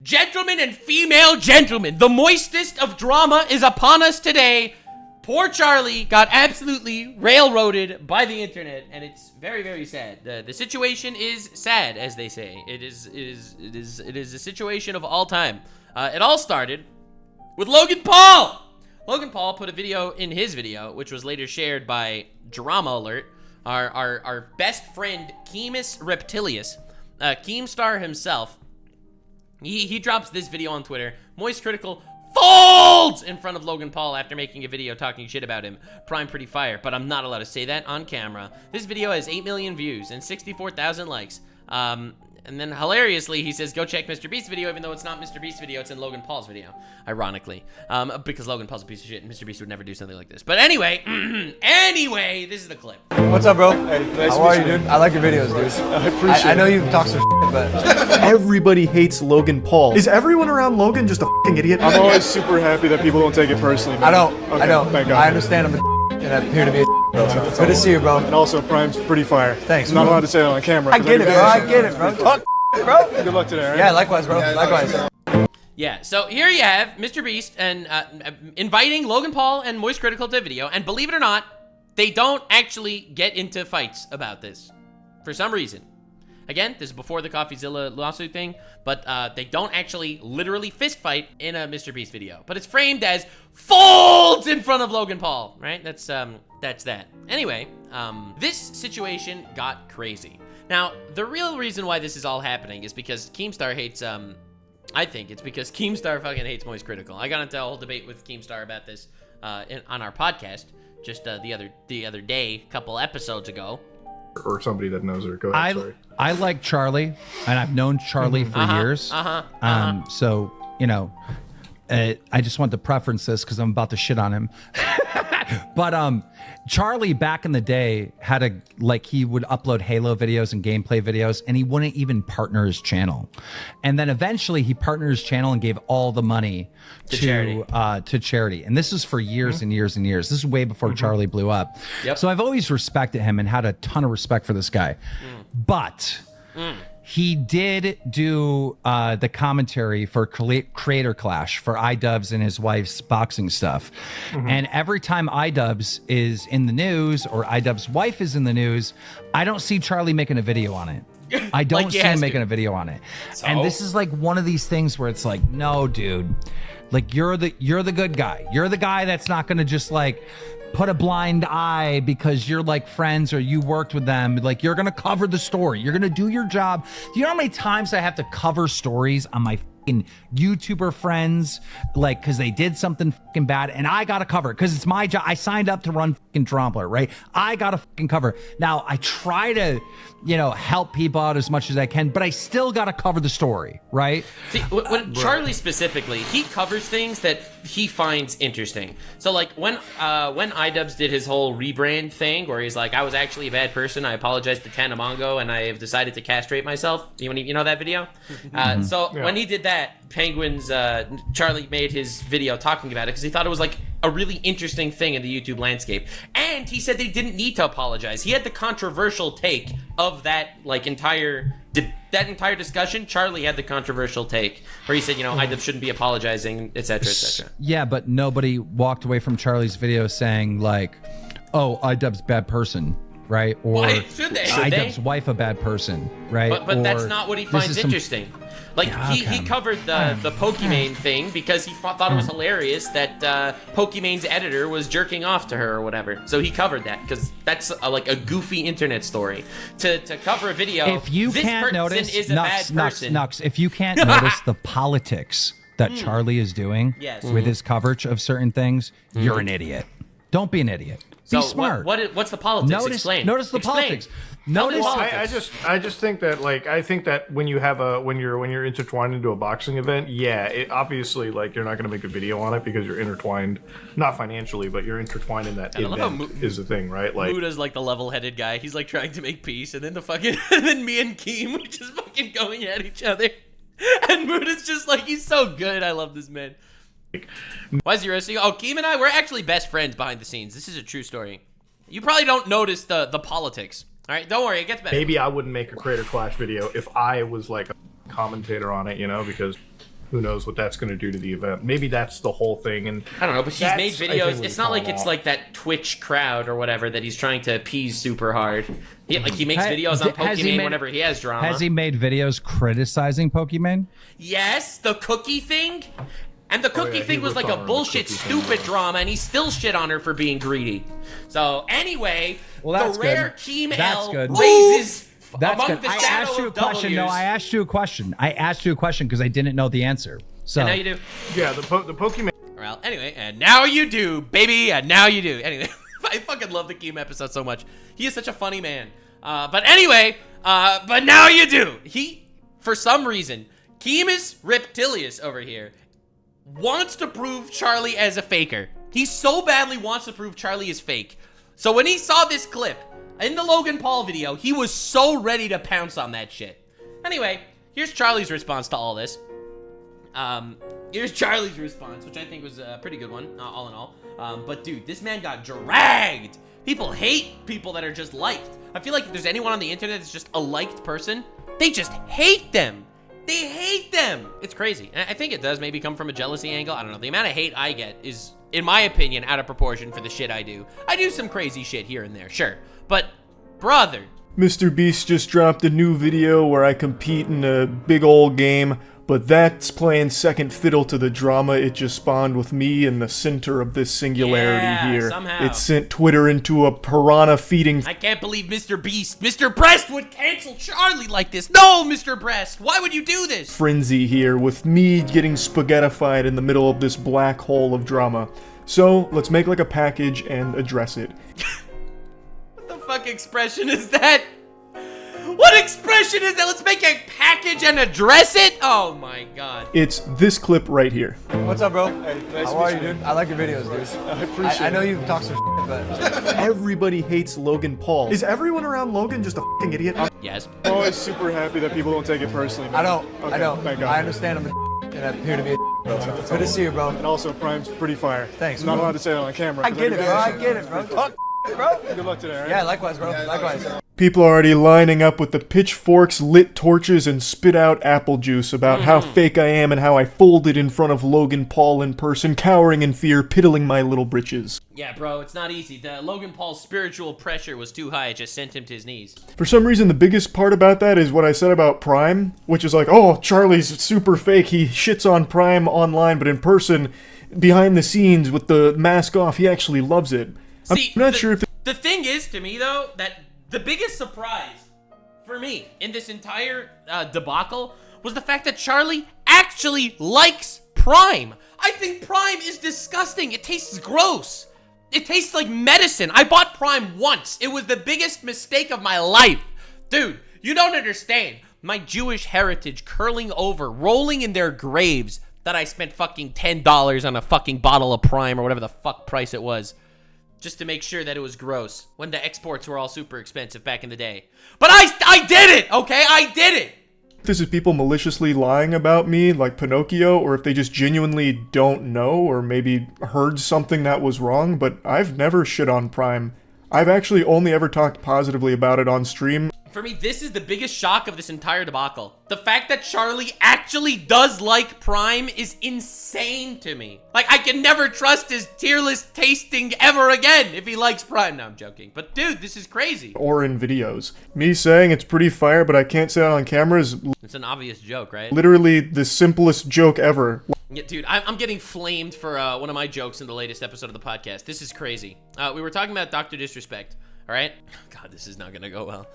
Gentlemen and female gentlemen, the moistest of drama is upon us today. Poor Charlie got absolutely railroaded by the internet, and it's very, very sad. The situation is sad, as they say. It is a situation of all time. It all started with Logan Paul. Logan Paul put a video in his video, which was later shared by Drama Alert, our best friend Keemstar, Keemstar himself. He drops this video on Twitter. Moist Critical folds in front of Logan Paul after making a video talking shit about him. Prime pretty fire, but I'm not allowed to say that on camera. This video has 8 million views and 64,000 likes. And then hilariously, he says, go check Mr. Beast's video, even though it's not Mr. Beast's video, it's in Logan Paul's video. Ironically. Because Logan Paul's a piece of shit and Mr. Beast would never do something like this. But anyway, this is the clip. What's up, bro? Hey, nice How are you, dude? I like your videos, dude. I appreciate it. I know you've talked some shit, but... Everybody hates Logan Paul. Is everyone around Logan just a f***ing idiot? I'm always super happy that people don't take it personally, man. I don't. Okay, I don't. thank God. I understand I'm a and I appear to be a bro. Good to see you, bro. And also, Prime's pretty fire. Thanks, I'm not bro. allowed to say it on camera. I get it, bro. I get it, bro. Talk, bro. Good luck today, all right? Yeah, likewise, bro. Likewise. Yeah, so here you have Mr. Beast and inviting Logan Paul and Moist Critical to a video, and believe it or not, they don't actually get into fights about this for some reason. Again, this is before the CoffeeZilla lawsuit thing, but they don't actually literally fist fight in a Mr. Beast video. But it's framed as folds in front of Logan Paul, right? That's that. Anyway, this situation got crazy. Now, the real reason why this is all happening is because Keemstar hates, I think it's because Keemstar fucking hates Moist Critical. I got into a whole debate with Keemstar about this on our podcast just the other day, a couple episodes ago. Or somebody that knows her. Go ahead, sorry. I like Charlie, and I've known Charlie for years. So, you know, I just want to preference this because I'm about to shit on him. But Charlie back in the day had he would upload Halo videos and gameplay videos, and he wouldn't even partner his channel. And then eventually he partnered his channel and gave all the money to charity. And this is for years and years and years. This is way before Charlie blew up. Yep. So I've always respected him and had a ton of respect for this guy. But he did do the commentary for Creator Clash for iDubbbz and his wife's boxing stuff. And every time iDubbbz is in the news or iDubbbz's wife is in the news, I don't see Charlie making a video on it. I don't see him making a video on it. So? And this is like one of these things where it's like, no, dude, like you're the good guy. You're the guy that's not going to just like put a blind eye because you're like friends or you worked with them. Like you're going to cover the story. You're going to do your job. Do you know how many times I have to cover stories on my fucking YouTuber friends? Like, cause they did something fucking bad and I got to cover it cause it's my job. I signed up to run fucking Trompler, right? I got to fucking cover. Now I try to, help people out as much as I can, but I still got to cover the story, right? See, when Charlie specifically, he covers things that he finds interesting. So like when iDubbbz did his whole rebrand thing where he's like, I was actually a bad person. I apologize to Tanamongo and I have decided to castrate myself. You know that video? When he did that, Penguinz, Charlie made his video talking about it because he thought it was like a really interesting thing in the YouTube landscape. And he said they didn't need to apologize. He had the controversial take of that entire discussion. Charlie had the controversial take where he said, iDubbbz shouldn't be apologizing, etc., etc. Yeah, but nobody walked away from Charlie's video saying like, oh, iDubbbz's bad person, right? Or why should they? iDubbbz's wife a bad person, right? But that's not what he finds interesting. He covered the Pokimane thing because he thought it was hilarious that Pokimane's editor was jerking off to her or whatever. So he covered that because that's a goofy internet story. To cover a video, if you this can't person notice, is a bad person. Nux, if you can't notice the politics that Charlie is doing with his coverage of certain things, you're an idiot. Don't be an idiot. Be smart. What's the politics? Explain. Notice the politics. Notice. I just think that I think that when you have when you're intertwined into a boxing event, obviously you're not going to make a video on it because you're intertwined, not financially, but you're intertwined in that event is the thing, right? Like Muda's the level-headed guy. He's trying to make peace, and then and then me and Keem were just fucking going at each other, and Muda's just he's so good. I love this man. Why is he roasting? Oh, Keem and I, we're actually best friends behind the scenes. This is a true story. You probably don't notice the politics. All right, don't worry, it gets better. Maybe I wouldn't make a Creator Clash video if I was a commentator on it, because who knows what that's going to do to the event. Maybe that's the whole thing. And I don't know, but he's made videos. It's not like it's out. like that Twitch crowd or whatever that he's trying to appease super hard. He makes videos on Pokemon whenever he has drama. Has he made videos criticizing Pokemon? Yes, the cookie thing. And the cookie thing was like a bullshit, stupid drama, and he still shit on her for being greedy. So anyway, well, the rare Keemstar good. raises That's among good. the I shadow asked you a of question. No, W's. I asked you a question. I asked you a question because I didn't know the answer. So And now you do. Yeah, the Pokemon. Well, anyway, and now you do, baby, and now you do. Anyway, I fucking love the Keem episode so much. He is such a funny man. But anyway, but now you do. He, for some reason, Keemus Reptilius over here wants to prove Charlie as a faker. He so badly wants to prove Charlie is fake. So when he saw this clip in the Logan Paul video, he was so ready to pounce on that shit. Anyway, here's Charlie's response to all this. Here's Charlie's response, which I think was a pretty good one, all in all. But dude, this man got dragged. People hate people that are just liked. I feel like if there's anyone on the internet that's just a liked person, they just hate them. They hate them. It's crazy. And I think it does maybe come from a jealousy angle. I don't know. The amount of hate I get is, in my opinion, out of proportion for the shit I do. I do some crazy shit here and there, sure. But, brother. Mr. Beast just dropped a new video where I compete in a big old game, but that's playing second fiddle to the drama it just spawned with me in the center of this singularity here. Somehow. It sent Twitter into a piranha feeding I can't believe Mr. Beast, Mr. Breast would cancel Charlie like this. No, Mr. Breast, why would you do this? frenzy here with me getting spaghettified in the middle of this black hole of drama. So, let's make like a package and address it. What the fuck expression is that? What expression is that? Let's make a package and address it? Oh my god. It's this clip right here. What's up, bro? Hey, nice How to are meet you, you, dude? I like your videos, dude. I appreciate I know you've talked some shit, but Everybody hates Logan Paul. Is everyone around Logan just a f***ing idiot? Yes. I'm always super happy that people don't take it personally, man. I don't. Okay, I don't. thank God. I understand I'm a and I appear to be a bro. Good to see you, bro. And also, Prime's pretty fire. Thanks, I'm not bro. allowed to say it on camera. I get it, bro. I get it, bro. Talk, bro. Good luck today, alright? Yeah, likewise, bro. Likewise. People are already lining up with the pitchforks, lit torches, and spit out apple juice about how fake I am and how I folded in front of Logan Paul in person, cowering in fear, piddling my little britches. Yeah, bro, it's not easy. The Logan Paul's spiritual pressure was too high. It just sent him to his knees. For some reason, the biggest part about that is what I said about Prime, which is like, oh, Charlie's super fake. He shits on Prime online, but in person, behind the scenes with the mask off, he actually loves it. See, I'm not sure if the thing is, to me, though, that the biggest surprise for me in this entire debacle was the fact that Charlie actually likes Prime. I think Prime is disgusting. It tastes gross. It tastes like medicine. I bought Prime once. It was the biggest mistake of my life. Dude, you don't understand. My Jewish heritage curling over, rolling in their graves that I spent fucking $10 on a fucking bottle of Prime or whatever the fuck price it was. Just to make sure that it was gross when the exports were all super expensive back in the day. But I did it, okay? I did it! this is people maliciously lying about me, like Pinocchio, or if they just genuinely don't know, or maybe heard something that was wrong, but I've never shit on Prime. I've actually only ever talked positively about it on stream. For me, this is the biggest shock of this entire debacle. The fact that Charlie actually does like Prime is insane to me. Like, I can never trust his tier list tasting ever again if he likes Prime. No, I'm joking. But dude, this is crazy. Or in videos. Me saying it's pretty fire, but I can't say it on camera is It's an obvious joke, right? literally the simplest joke ever. Yeah, dude, I'm getting flamed for one of my jokes in the latest episode of the podcast. This is crazy. We were talking about Dr. Disrespect. All right, God, this is not gonna go well.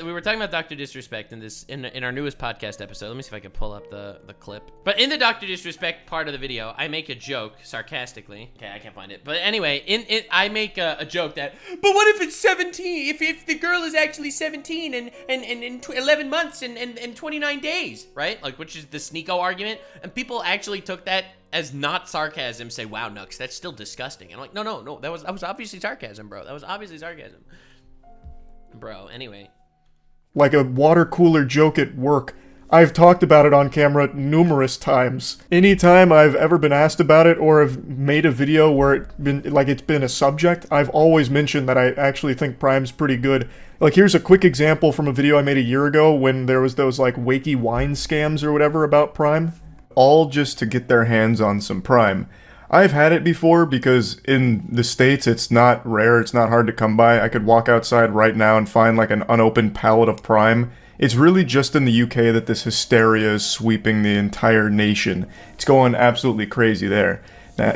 We were talking about Dr. Disrespect in our newest podcast episode. Let me see if I can pull up the clip. But in the Dr. Disrespect part of the video, I make a joke sarcastically. Okay, I can't find it. But anyway, I make a joke that, but what if it's 17? If the girl is actually 17 and 11 months and 29 days, right? Like, which is the Sneeko argument, and people actually took that as not sarcasm, say, wow, Nux, that's still disgusting. And I'm like, no, that was obviously sarcasm, bro. That was obviously sarcasm. Bro, anyway. Like a water cooler joke at work. I've talked about it on camera numerous times. Anytime I've ever been asked about it or have made a video where it's been a subject, I've always mentioned that I actually think Prime's pretty good. Like, here's a quick example from a video I made a year ago when there was those, like, wakey wine scams or whatever about Prime. all just to get their hands on some Prime. I've had it before because in the States it's not rare, it's not hard to come by. I could walk outside right now and find like an unopened pallet of Prime. It's really just in the UK that this hysteria is sweeping the entire nation. It's going absolutely crazy there.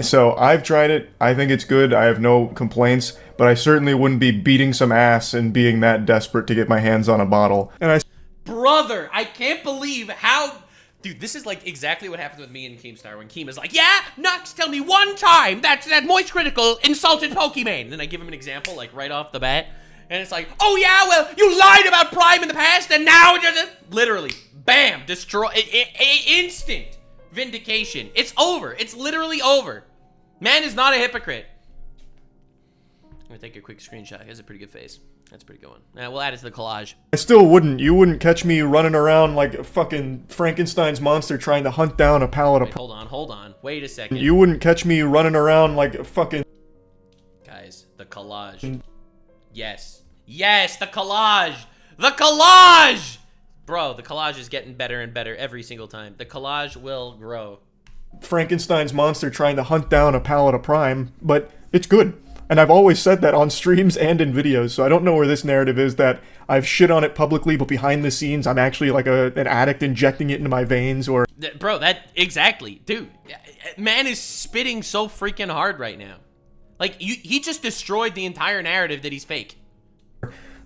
So I've tried it, I think it's good, I have no complaints, but I certainly wouldn't be beating some ass and being that desperate to get my hands on a bottle. And Brother, I can't believe how... Dude, this is like exactly what happened with me and Keemstar when Keem is like, yeah, Nux, tell me one time that Moist Critical insulted Pokemon. And then I give him an example, like right off the bat. And it's like, oh yeah, well, you lied about Prime in the past and now it doesn't... Literally, bam, destroy... instant vindication. It's over. It's literally over. Man is not a hypocrite. I'm gonna take a quick screenshot. He has a pretty good face. That's a pretty good one. We'll add it to the collage. I still wouldn't. You wouldn't catch me running around like a fucking Frankenstein's monster trying to hunt down a pallet of... Wait, hold on. Wait a second. You wouldn't catch me running around like a fucking... Guys, the collage. Yes. Yes, the collage! The collage! Bro, the collage is getting better and better every single time. The collage will grow. Frankenstein's monster trying to hunt down a pallet of Prime, but it's good. And I've always said that on streams and in videos, so I don't know where this narrative is that I've shit on it publicly, but behind the scenes I'm actually like an addict injecting it into my veins, or... Bro, exactly. Dude, man is spitting so freaking hard right now. Like, he just destroyed the entire narrative that he's fake.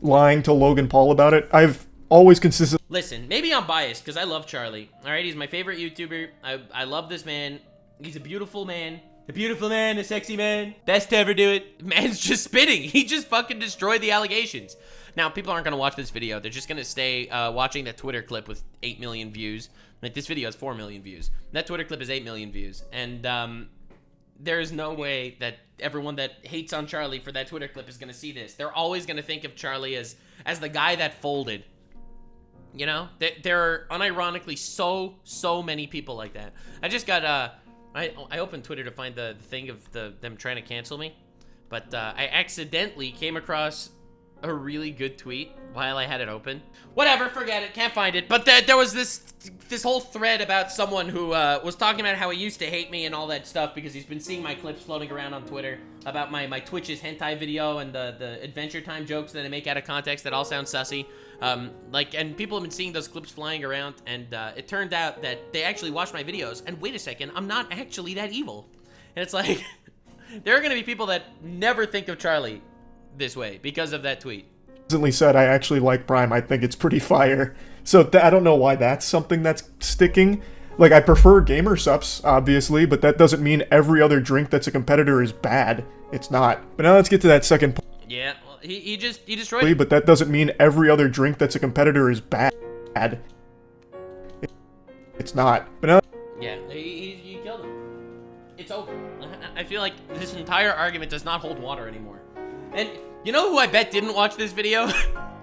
Lying to Logan Paul about it. I've always consistently... Listen, maybe I'm biased, because I love Charlie. Alright, he's my favorite YouTuber. I love this man. He's a beautiful man. A beautiful man, a sexy man. Best to ever do it. Man's just spitting. He just fucking destroyed the allegations. Now, people aren't going to watch this video. They're just going to stay watching that Twitter clip with 8 million views. Like, this video has 4 million views. That Twitter clip is 8 million views. And there is no way that everyone that hates on Charlie for that Twitter clip is going to see this. They're always going to think of Charlie as the guy that folded. You know? There are unironically so many people like that. I just got... I opened Twitter to find the thing of them trying to cancel me, but I accidentally came across a really good tweet while I had it open. Whatever, forget it, can't find it. But there was this whole thread about someone who was talking about how he used to hate me and all that stuff because he's been seeing my clips floating around on Twitter about my Twitch's hentai video and the Adventure Time jokes that I make out of context that all sound sussy. And people have been seeing those clips flying around, and it turned out that they actually watched my videos, and wait a second, I'm not actually that evil. And it's like, there are gonna be people that never think of Charlie this way because of that tweet. Said I actually like Prime. I think it's pretty fire. So I don't know why that's something that's sticking. Like, I prefer gamer sups, obviously, but that doesn't mean every other drink that's a competitor is bad. It's not. But now let's get to that second point. Yeah, well, he destroyed it. But that doesn't mean every other drink that's a competitor is bad. It's not. But now... Yeah, he killed him. It's over. I feel like this entire argument does not hold water anymore. And you know who I bet didn't watch this video?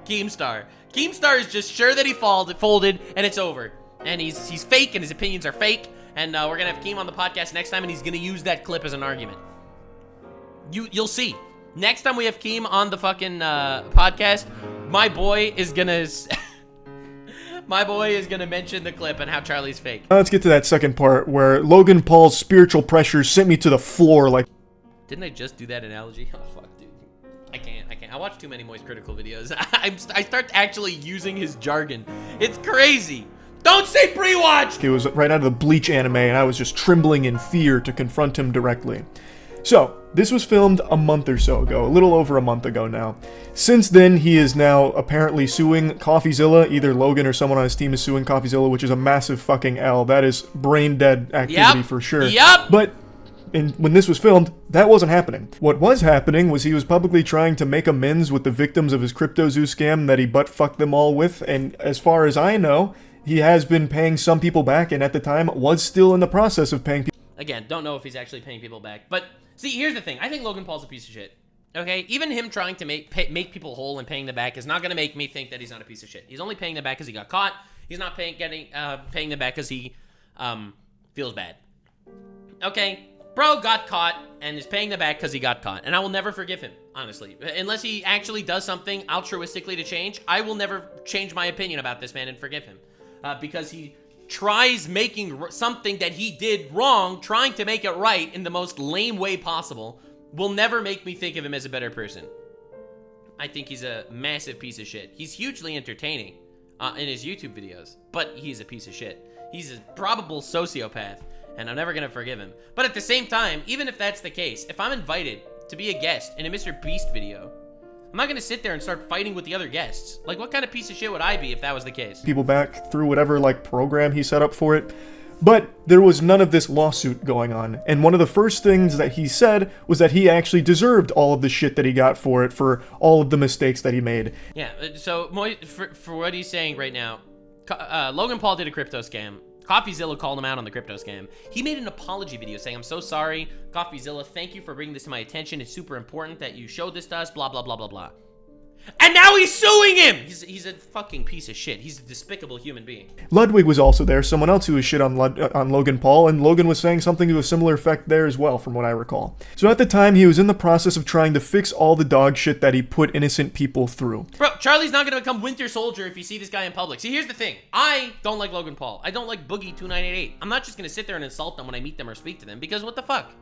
Keemstar. Keemstar is just sure that he folded, and it's over. And he's fake, and his opinions are fake. And we're gonna have Keem on the podcast next time, and he's gonna use that clip as an argument. You'll see. Next time we have Keem on the fucking podcast, my boy is gonna mention the clip and how Charlie's fake. Now let's get to that second part where Logan Paul's spiritual pressure sent me to the floor like... Didn't I just do that analogy? Oh, fuck, dude. I can't. I watch too many Moist Critical videos. I start actually using his jargon. It's crazy. Don't say pre-watch! It was right out of the Bleach anime, and I was just trembling in fear to confront him directly. So, this was filmed a month or so ago, a little over a month ago now. Since then, he is now apparently suing CoffeeZilla. Either Logan or someone on his team is suing CoffeeZilla, which is a massive fucking L. That is brain-dead activity for sure. Yep. But when this was filmed, that wasn't happening. What was happening was he was publicly trying to make amends with the victims of his CryptoZoo scam that he butt-fucked them all with, and as far as I know, he has been paying some people back, and at the time, was still in the process of paying people. Again, don't know if he's actually paying people back, but see, here's the thing. I think Logan Paul's a piece of shit. Okay? Even him trying to make people whole and paying them back is not going to make me think that he's not a piece of shit. He's only paying them back because he got caught. He's not paying them back because he feels bad. Okay? Bro got caught and is paying them back because he got caught. And I will never forgive him, honestly. Unless he actually does something altruistically to change, I will never change my opinion about this man and forgive him. Because he tries making something that he did wrong, trying to make it right in the most lame way possible, will never make me think of him as a better person. I think he's a massive piece of shit. He's hugely entertaining in his YouTube videos, but he's a piece of shit. He's a probable sociopath, and I'm never gonna forgive him. But at the same time, even if that's the case, if I'm invited to be a guest in a Mr. Beast video, I'm not gonna sit there and start fighting with the other guests. Like, what kind of piece of shit would I be if that was the case? People back through whatever, like, program he set up for it. But there was none of this lawsuit going on, and one of the first things that he said was that he actually deserved all of the shit that he got for it, for all of the mistakes that he made. Yeah, so for what he's saying right now, Logan Paul did a crypto scam. Coffeezilla called him out on the crypto scam. He made an apology video saying, "I'm so sorry, Coffeezilla, thank you for bringing this to my attention. It's super important that you showed this to us, blah, blah, blah, blah, blah." And now he's suing him! He's a fucking piece of shit. He's a despicable human being. Ludwig was also there, someone else who was shit on Logan Paul, and Logan was saying something to a similar effect there as well, from what I recall. So at the time, he was in the process of trying to fix all the dog shit that he put innocent people through. Bro, Charlie's not gonna become Winter Soldier if you see this guy in public. See, here's the thing. I don't like Logan Paul. I don't like Boogie2988. I'm not just gonna sit there and insult them when I meet them or speak to them, because what the fuck?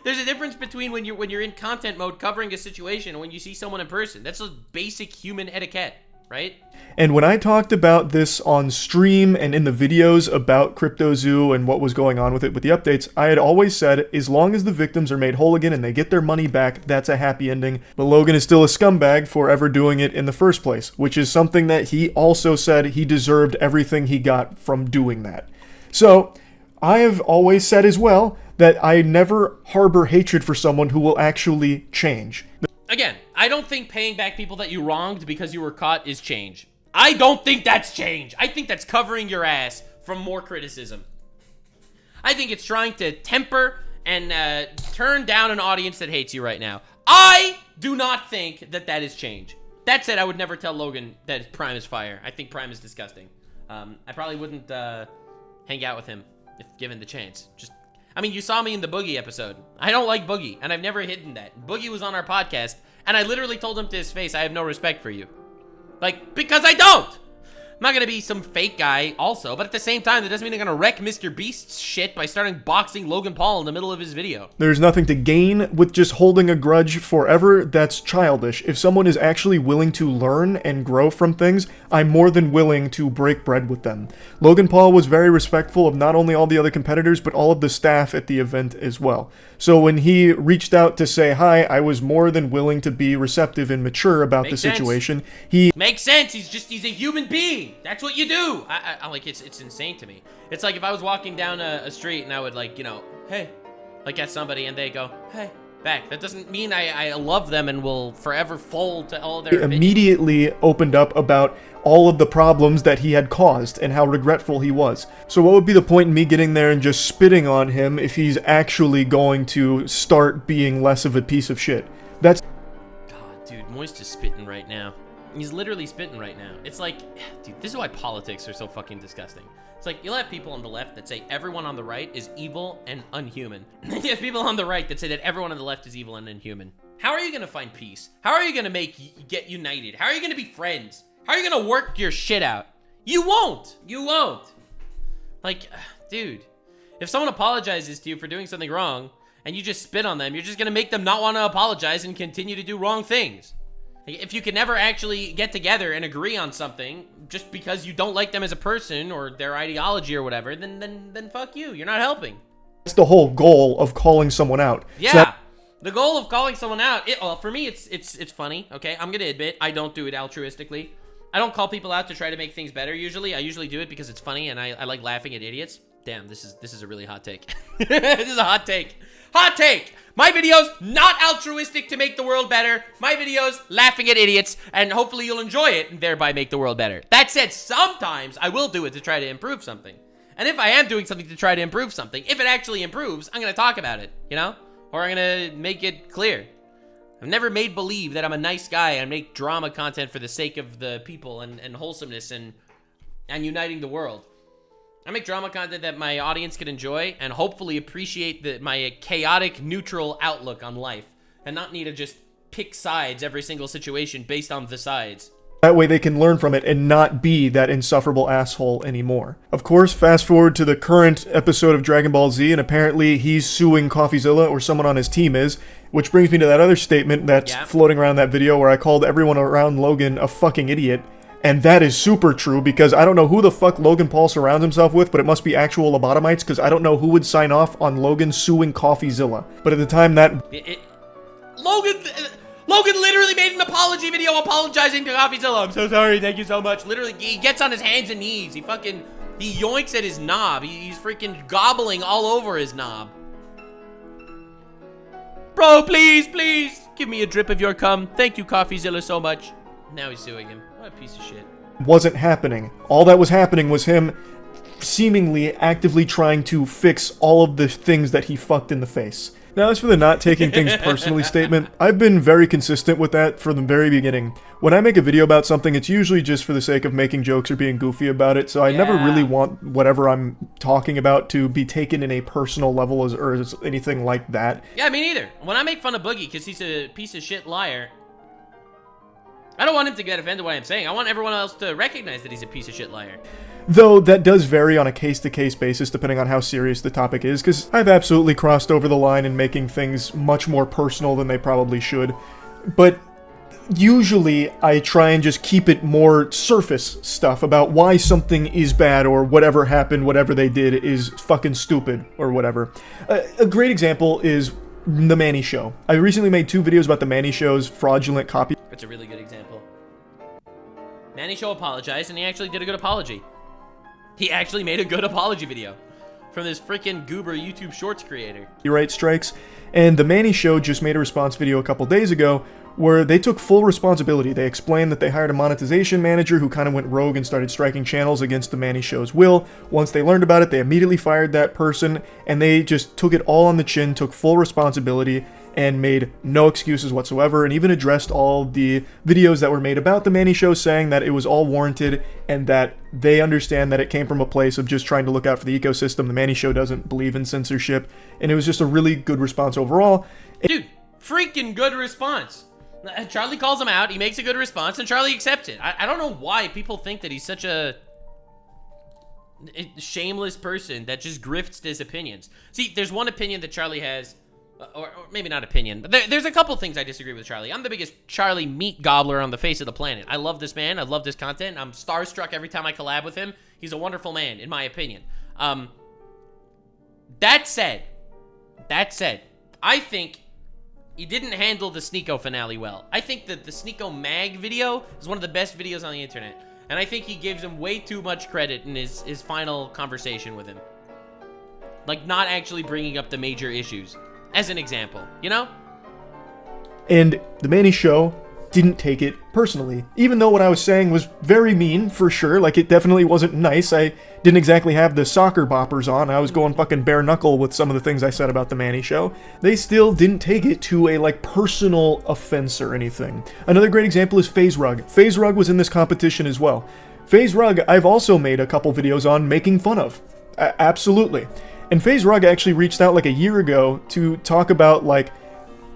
There's a difference between when you're in content mode covering a situation and when you see someone in person. That's just basic human etiquette, right? And when I talked about this on stream and in the videos about Crypto0 and what was going on with it with the updates, I had always said, as long as the victims are made whole again and they get their money back, that's a happy ending. But Logan is still a scumbag for ever doing it in the first place, which is something that he also said he deserved everything he got from doing that. So, I have always said as well that I never harbor hatred for someone who will actually change. Again, I don't think paying back people that you wronged because you were caught is change. I don't think that's change. I think that's covering your ass from more criticism. I think it's trying to temper and turn down an audience that hates you right now. I do not think that that is change. That said, I would never tell Logan that Prime is fire. I think Prime is disgusting. I probably wouldn't hang out with him if given the chance. I mean, you saw me in the Boogie episode. I don't like Boogie, and I've never hidden that. Boogie was on our podcast, and I literally told him to his face, I have no respect for you. Like, because I don't! I'm not gonna be some fake guy also, but at the same time, that doesn't mean I'm gonna wreck Mr. Beast's shit by starting boxing Logan Paul in the middle of his video. There's nothing to gain with just holding a grudge forever. That's childish. If someone is actually willing to learn and grow from things, I'm more than willing to break bread with them. Logan Paul was very respectful of not only all the other competitors, but all of the staff at the event as well. So when he reached out to say hi, I was more than willing to be receptive and mature about the situation. Makes sense. He's a human being. That's what you do. I like, it's insane to me. It's like if I was walking down a street and I would, like, you know, hey, like at somebody and they go, hey, back. That doesn't mean I love them and will forever fold to all their opinions. Immediately opened up about all of the problems that he had caused and how regretful he was. So what would be the point in me getting there and just spitting on him if he's actually going to start being less of a piece of shit? That's... God, dude, Moist is spitting right now. He's literally spitting right now. It's like, dude, this is why politics are so fucking disgusting. It's like, you'll have people on the left that say everyone on the right is evil and unhuman. You have people on the right that say that everyone on the left is evil and unhuman. How are you gonna find peace? How are you gonna get united? How are you gonna be friends? How are you gonna work your shit out? You won't. You won't. Like, dude, if someone apologizes to you for doing something wrong and you just spit on them, you're just gonna make them not want to apologize and continue to do wrong things. If you can never actually get together and agree on something just because you don't like them as a person or their ideology or whatever, then fuck you. You're not helping. That's the whole goal of calling someone out. Yeah. The goal of calling someone out, well, for me, it's funny, okay? I'm gonna admit, I don't do it altruistically. I don't call people out to try to make things better usually. I usually do it because it's funny and I like laughing at idiots. Damn, this is a really hot take. This is a hot take. Hot take! My videos, not altruistic to make the world better. My videos, laughing at idiots, and hopefully you'll enjoy it and thereby make the world better. That said, sometimes I will do it to try to improve something. And if I am doing something to try to improve something, if it actually improves, I'm gonna talk about it, you know? Or I'm gonna make it clear. I've never made believe that I'm a nice guy and make drama content for the sake of the people and wholesomeness and uniting the world. I make drama content that my audience can enjoy and hopefully appreciate my chaotic, neutral outlook on life and not need to just pick sides every single situation based on the sides. That way they can learn from it and not be that insufferable asshole anymore. Of course, fast forward to the current episode of Dragon Ball Z, and apparently he's suing CoffeeZilla, or someone on his team is, which brings me to that other statement that's floating around that video where I called everyone around Logan a fucking idiot. And that is super true, because I don't know who the fuck Logan Paul surrounds himself with, but it must be actual lobotomites, because I don't know who would sign off on Logan suing CoffeeZilla. But at the time that... Logan literally made an apology video apologizing to CoffeeZilla. I'm so sorry, thank you so much. Literally, he gets on his hands and knees. He yoinks at his knob. He's freaking gobbling all over his knob. Bro, please, give me a drip of your cum. Thank you, CoffeeZilla, so much. Now he's suing him. What a piece of shit. Wasn't happening. All that was happening was him seemingly actively trying to fix all of the things that he fucked in the face. Now, as for the not taking things personally statement, I've been very consistent with that from the very beginning. When I make a video about something, it's usually just for the sake of making jokes or being goofy about it, so I never really want whatever I'm talking about to be taken in a personal level or as anything like that. Yeah, me neither. When I make fun of Boogie because he's a piece of shit liar, I don't want him to get offended by what I'm saying. I want everyone else to recognize that he's a piece of shit liar. Though that does vary on a case-to-case basis depending on how serious the topic is, because I've absolutely crossed over the line in making things much more personal than they probably should. But usually I try and just keep it more surface stuff about why something is bad or whatever happened, whatever they did is fucking stupid or whatever. A great example is The Manny Show. I recently made 2 videos about The Manny Show's fraudulent copy. That's a really good example. Manny Show apologized, and he actually did a good apology. He actually made a good apology video from this freaking goober YouTube Shorts creator. Copyright strikes, and The Manny Show just made a response video a couple days ago where they took full responsibility. They explained that they hired a monetization manager who kind of went rogue and started striking channels against The Manny Show's will. Once they learned about it, they immediately fired that person, and they just took it all on the chin, took full responsibility, and made no excuses whatsoever, and even addressed all the videos that were made about The Manny Show, saying that it was all warranted and that they understand that it came from a place of just trying to look out for the ecosystem. The Manny Show doesn't believe in censorship, and it was just a really good response overall. Dude, freaking good response. Charlie calls him out, he makes a good response, and Charlie accepts it. I don't know why people think that he's such a shameless person that just grifts his opinions. See, there's one opinion that Charlie has, or maybe not opinion, but there's a couple things I disagree with Charlie. I'm the biggest Charlie meat gobbler on the face of the planet. I love this man. I love this content. I'm starstruck every time I collab with him. He's a wonderful man, in my opinion. That said, I think he didn't handle the Sneeko finale well. I think that the Sneeko Mag video is one of the best videos on the internet, and I think he gives him way too much credit in his final conversation with him. Like, not actually bringing up the major issues. As an example, you know? And The Manny Show didn't take it personally. Even though what I was saying was very mean, for sure, like it definitely wasn't nice. I didn't exactly have the soccer boppers on. I was going fucking bare knuckle with some of the things I said about The Manny Show. They still didn't take it to a, like, personal offense or anything. Another great example is FaZe Rug. FaZe Rug was in this competition as well. FaZe Rug, I've also made a couple videos on making fun of. Absolutely. And FaZe Rug actually reached out like a year ago to talk about, like,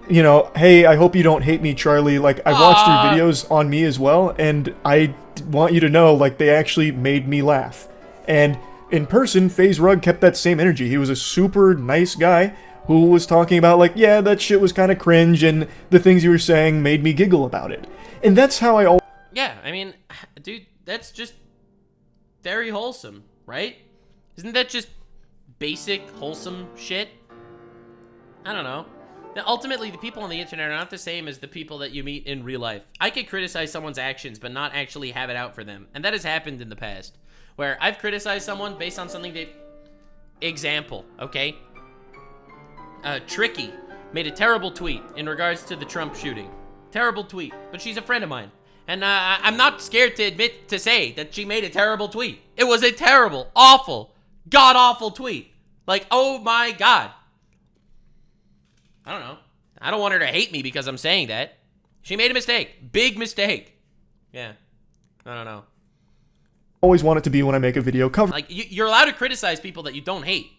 you know, hey, I hope you don't hate me, Charlie. Like, I watched your videos on me as well, and I want you to know, like, they actually made me laugh. And in person, FaZe Rug kept that same energy. He was a super nice guy who was talking about, like, yeah, that shit was kind of cringe, and the things you were saying made me giggle about it. And that's how I always... Yeah, I mean, dude, that's just very wholesome, right? Isn't that just basic, wholesome shit? I don't know. Now, ultimately, the people on the internet are not the same as the people that you meet in real life. I could criticize someone's actions, but not actually have it out for them. And that has happened in the past, where I've criticized someone based on something they... Example, okay? Tricky made a terrible tweet in regards to the Trump shooting. Terrible tweet, but she's a friend of mine. And I'm not scared to say that she made a terrible tweet. It was a terrible, awful, god-awful tweet. Like, oh my god. I don't know. I don't want her to hate me because I'm saying that. She made a mistake. Big mistake. Yeah. I don't know. always want it to be when I make a video cover. Like, you're allowed to criticize people that you don't hate.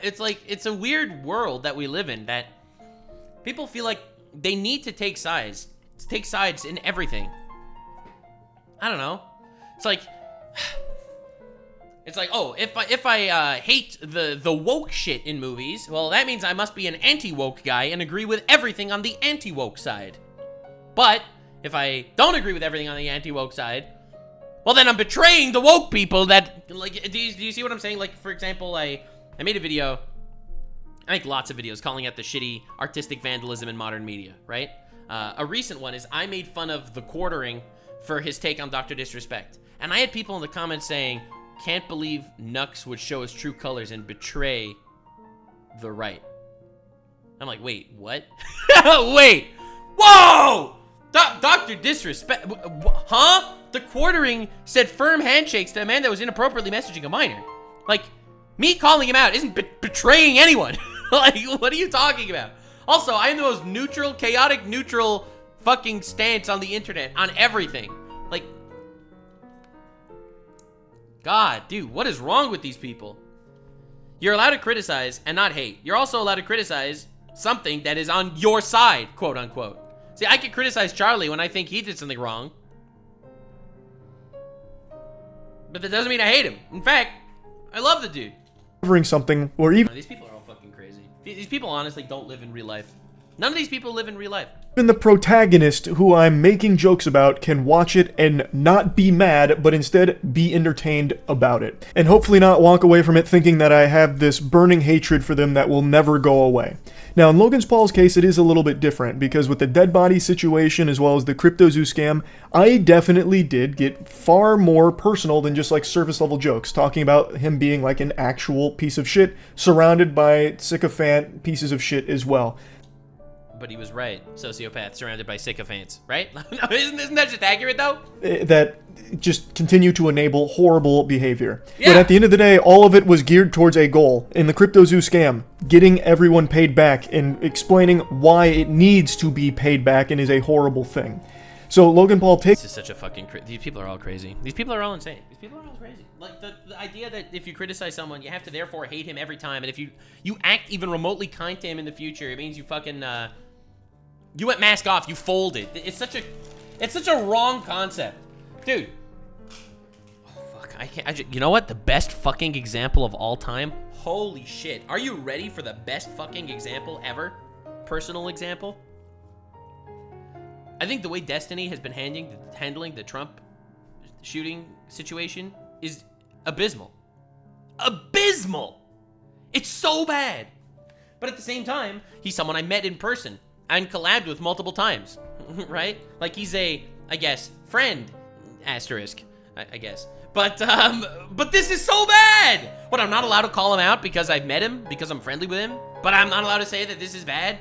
It's like, it's a weird world that we live in, that people feel like they need to take sides in everything. I don't know. It's like, oh, if I hate the woke shit in movies, well, that means I must be an anti-woke guy and agree with everything on the anti-woke side. But if I don't agree with everything on the anti-woke side, well, then I'm betraying the woke people that, like, do you see what I'm saying? Like, for example, I made a video, I make lots of videos calling out the shitty artistic vandalism in modern media, right? A recent one is I made fun of The Quartering for his take on Dr. Disrespect. And I had people in the comments saying, can't believe Nux would show his true colors and betray the right. I'm like, wait, what? Wait, whoa! Dr. Disrespect, huh? The Quartering said firm handshakes to a man that was inappropriately messaging a minor. Like, me calling him out isn't betraying anyone. Like, what are you talking about? Also, I am the most neutral, chaotic, neutral fucking stance on the internet, on everything. Like, God, dude, what is wrong with these people? You're allowed to criticize and not hate. You're also allowed to criticize something that is on your side, quote unquote. See, I can criticize Charlie when I think he did something wrong. But that doesn't mean I hate him. In fact, I love the dude. Covering something, or even These people are all fucking crazy. These people honestly don't live in real life. None of these people live in real life. Even the protagonist who I'm making jokes about can watch it and not be mad, but instead be entertained about it. And hopefully not walk away from it thinking that I have this burning hatred for them that will never go away. Now, in Logan Paul's case, it is a little bit different, because with the dead body situation as well as the Crypto0 scam, I definitely did get far more personal than just like surface level jokes, talking about him being like an actual piece of shit, surrounded by sycophant pieces of shit as well. But he was right. Sociopath surrounded by sycophants, right? Isn't that just accurate, though? That just continue to enable horrible behavior. Yeah. But at the end of the day, all of it was geared towards a goal. In the Crypto0 scam, getting everyone paid back and explaining why it needs to be paid back and is a horrible thing. So Logan Paul takes... This is such a fucking... These people are all crazy. These people are all insane. These people are all crazy. Like, the idea that if you criticize someone, you have to therefore hate him every time. And if you act even remotely kind to him in the future, it means you fucking... you went mask off. You folded. It's such a wrong concept. Dude. Oh, fuck. I can't... you know what? The best fucking example of all time? Holy shit. Are you ready for the best fucking example ever? Personal example? I think the way Destiny has been handling the Trump shooting situation is abysmal. Abysmal! It's so bad. But at the same time, he's someone I met in person and collabed with multiple times, right? Like, he's a, I guess, friend, asterisk, I guess. But this is so bad! What, I'm not allowed to call him out because I've met him, because I'm friendly with him? But I'm not allowed to say that this is bad?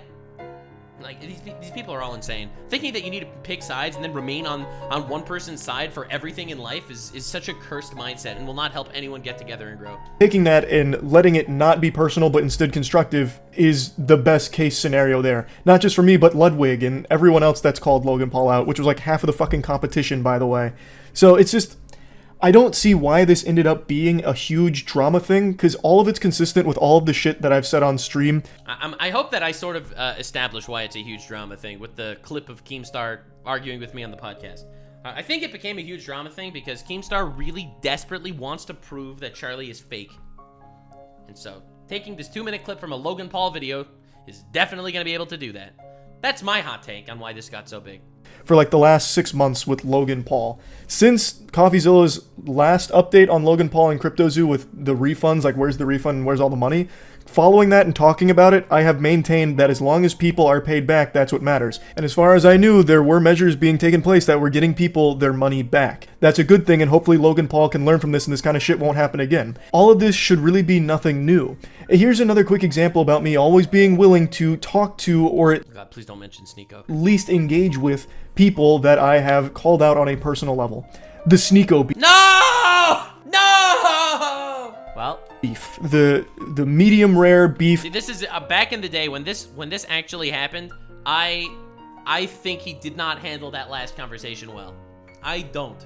Like, these people are all insane. Thinking that you need to pick sides and then remain on one person's side for everything in life is such a cursed mindset and will not help anyone get together and grow. Taking that and letting it not be personal but instead constructive is the best case scenario there. Not just for me, but Ludwig and everyone else that's called Logan Paul out, which was like half of the fucking competition, by the way. So it's just... I don't see why this ended up being a huge drama thing, because all of it's consistent with all of the shit that I've said on stream. I hope that I sort of established why it's a huge drama thing with the clip of Keemstar arguing with me on the podcast. I think it became a huge drama thing because Keemstar really desperately wants to prove that Charlie is fake. And so, taking this 2-minute clip from a Logan Paul video is definitely going to be able to do that. That's my hot take on why this got so big. For like the last 6 months with Logan Paul. Since CoffeeZilla's last update on Logan Paul and Crypto0 with the refunds, like where's the refund and where's all the money, following that and talking about it, I have maintained that as long as people are paid back, that's what matters. And as far as I knew, there were measures being taken place that were getting people their money back. That's a good thing, and hopefully Logan Paul can learn from this and this kind of shit won't happen again. All of this should really be nothing new. Here's another quick example about me always being willing to talk to or at God, please don't mention Sneeko. least engage with people that I have called out on a personal level. The Sneeko beef. No! No! Well, The medium rare beef. see, this is back in the day when this actually happened. I think he did not handle that last conversation well. I don't.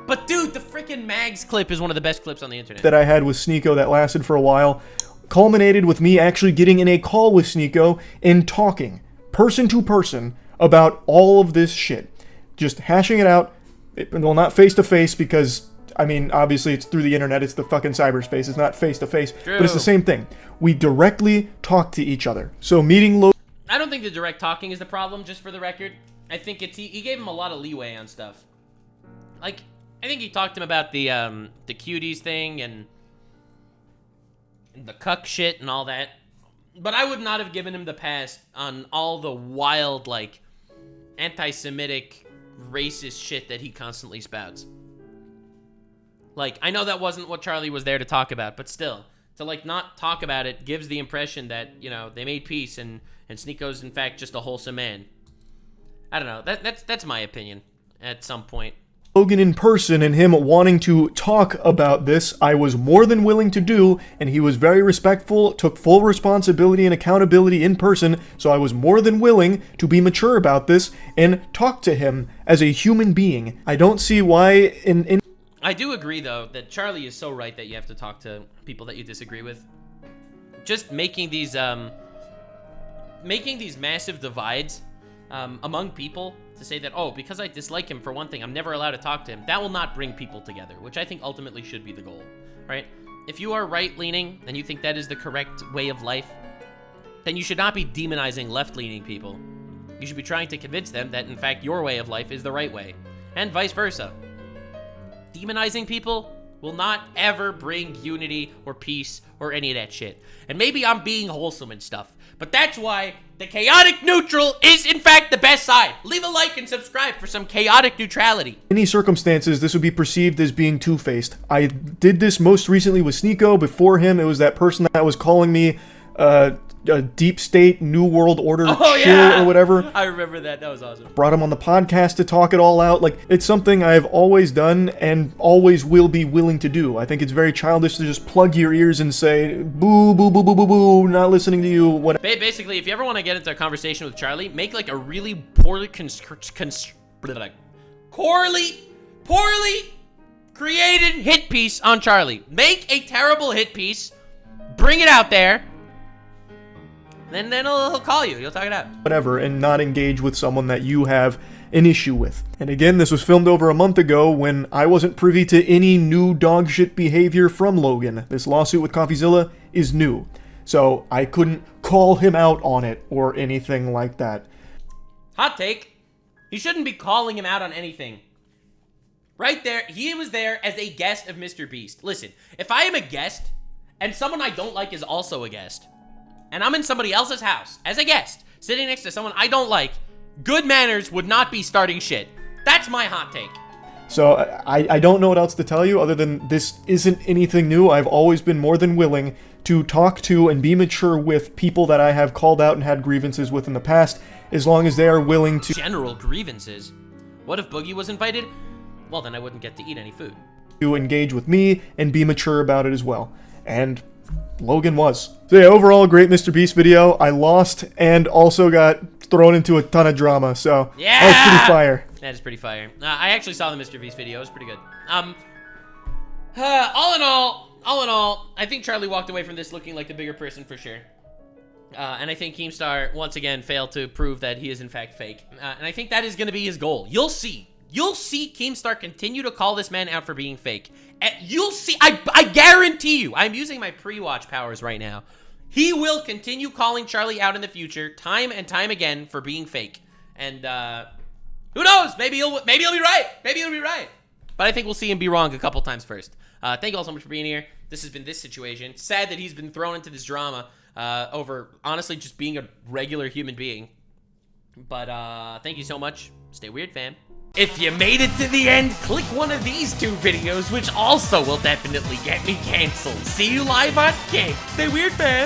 But dude, the freaking Mags clip is one of the best clips on the internet. That I had with Sneeko that lasted for a while culminated with me actually getting in a call with Sneeko and talking person to person about all of this shit. Just hashing it out, Well, not face to face because, I mean, obviously it's through the internet. It's the fucking cyberspace. It's not face to face. But it's the same thing. We directly talk to each other. So meeting Logan. I don't think the direct talking is the problem, just for the record. I think it's he gave him a lot of leeway on stuff. Like, I think he talked to him about the cuties thing and the cuck shit and all that. But I would not have given him the pass on all the wild, like, anti-Semitic, racist shit that he constantly spouts. Like, I know that wasn't what Charlie was there to talk about, but still, to, like, not talk about it gives the impression that, you know, they made peace and Sneako's, in fact, just a wholesome man. I don't know. That's my opinion at some point. Logan in person and him wanting to talk about this, I was more than willing to do, and he was very respectful, took full responsibility and accountability in person, so I was more than willing to be mature about this and talk to him as a human being. I don't see why I do agree, though, that Charlie is so right that you have to talk to people that you disagree with. Just making these massive divides among people to say that, oh, because I dislike him for one thing, I'm never allowed to talk to him. That will not bring people together, which I think ultimately should be the goal, right? If you are right-leaning and you think that is the correct way of life, then you should not be demonizing left-leaning people. You should be trying to convince them that, in fact, your way of life is the right way, and vice versa. Demonizing people will not ever bring unity or peace or any of that shit. And maybe I'm being wholesome and stuff, but that's why the chaotic neutral is, in fact, the best side. Leave a like and subscribe for some chaotic neutrality. In any circumstances, this would be perceived as being two-faced. I did this most recently with Sneako. Before him, it was that person that was calling me a deep state, new world order chill or whatever. I remember that. That was awesome. Brought him on the podcast to talk it all out. Like, it's something I've always done and always will be willing to do. I think it's very childish to just plug your ears and say, boo, boo, boo, boo, boo, boo, not listening to you, whatever. Basically, if you ever want to get into a conversation with Charlie, make like a really poorly created hit piece on Charlie. Make a terrible hit piece, bring it out there, then he'll call you. He'll talk it out. Whatever, and not engage with someone that you have an issue with. And again, this was filmed over a month ago when I wasn't privy to any new dogshit behavior from Logan. This lawsuit with CoffeeZilla is new, so I couldn't call him out on it or anything like that. Hot take. You shouldn't be calling him out on anything. Right there, he was there as a guest of Mr. Beast. Listen, if I am a guest and someone I don't like is also a guest, and I'm in somebody else's house as a guest, sitting next to someone I don't like, good manners would not be starting shit. That's my hot take. So I don't know what else to tell you other than this isn't anything new. I've always been more than willing to talk to and be mature with people that I have called out and had grievances with in the past, as long as they are willing to... General grievances? What if Boogie was invited? Well, then I wouldn't get to eat any food. ...to engage with me and be mature about it as well. And Logan was. So yeah, overall, great Mr. Beast video. I lost and also got thrown into a ton of drama, so yeah! that was pretty fire. That is pretty fire. I actually saw the Mr. Beast video. It was pretty good. All in all, I think Charlie walked away from this looking like the bigger person for sure. And I think Keemstar, once again, failed to prove that he is in fact fake. And I think that is going to be his goal. You'll see Keemstar continue to call this man out for being fake. And you'll see, I guarantee you, I'm using my pre-watch powers right now. He will continue calling Charlie out in the future, time and time again, for being fake. And, who knows? Maybe he'll be right. Maybe he'll be right. But I think we'll see him be wrong a couple times first. Thank you all so much for being here. This has been this situation. Sad that he's been thrown into this drama over, honestly, just being a regular human being. But, thank you so much. Stay weird, fam. If you made it to the end, click one of these two videos, which also will definitely get me canceled. See you live on Kick. Stay weird, fam.